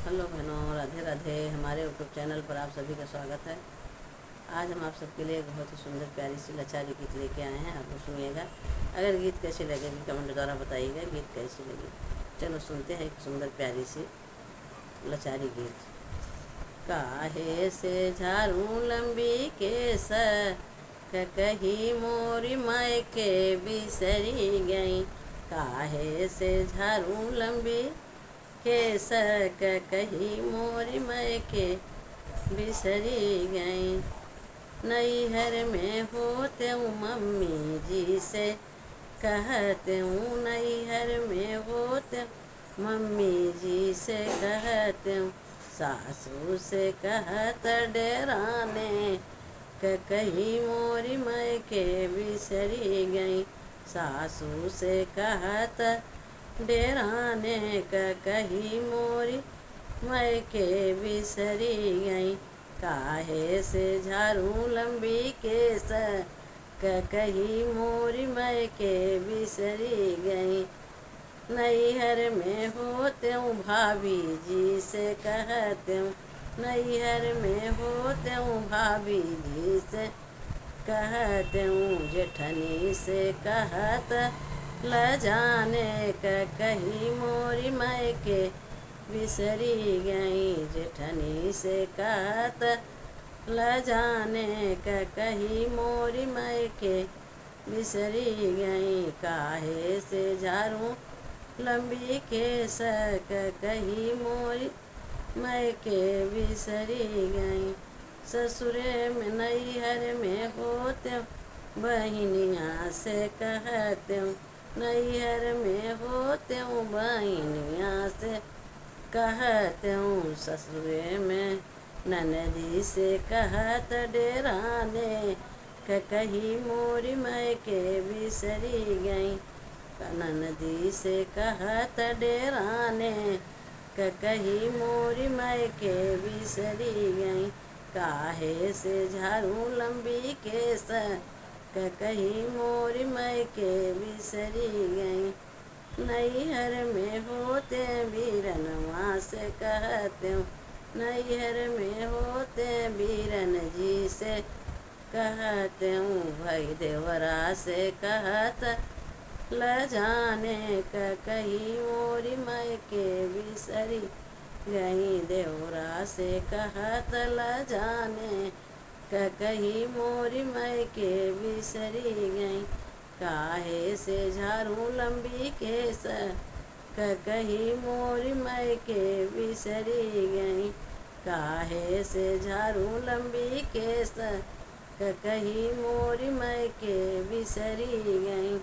Hello बहनों, राधे राधे। हमारे YouTube channel पर आप सभी का स्वागत है। आज हम आप सबके लिए एक बहुत ही सुंदर प्यारी सी लचारी गीत लेके आए हैं। आप लोग सुनिएगा। अगर गीत कैसी लगेगी कमेंट द्वारा बताइएगा गीत कैसी लगी। चलो सुनते हैं एक सुंदर प्यारी सी लचारी गीत। काहे से झाड़ू लंबी केस कही मोरी मायके बिसरी गई। काहे से झाड़ू लंबी केस कही मोरी मायके बिसरी गई। नैहर में होते हूँ मम्मी जी से कहते हूँ, नैहर में होते मम्मी जी से कहते हूँ, सासू से कहत डेराने कही मोरी मायके बिसरी गई। सासू से कहत डेराने कही मोरी मायके बिसरी गई। काहे से झाड़ू लंबी केस कही मोरी मायके बिसरी गई। नैहर में होते हूँ भाभी जी से कहते हूँ, नैहर में होते हूँ भाभी जी से कहते हूँ, जेठनी से कहत ल जाने कही मोरी मायके बिसरी गई। जेठनी से कहत ल जाने कही मोरी मायके बिसरी गई। काहे से झाड़ू लंबी केस कही मोरी मायके बिसरी गई। ससुरे में नैहर में होते बहनिया से कहते हूँ, नैहर में होते हूँ बहनिया से कहते हूँ, ससुरे में ननदी से कहत डेराने कही मोरी मायके बिसरी गई। ननदी से कहत डेराने कही मोरी मायके बिसरी गई। काहे से झाड़ू लंबी केस कही मोरी मायके बिसरी गई। नैहर में होते बीरनवा से कहते हूँ, नैहर में होते बीरन जी से कहते हूँ, भाई देवरा से कहत ल जाने कही मोरी मायके बिसरी गई। देवरा से कहत ल जाने कही मोरी मायके बिसरी गई। काहे से झाड़ू लंबी केस कही मोरी मायके बिसरी गई। काहे से झाड़ू लंबी केस कही मोरी मायके बिसरी गई।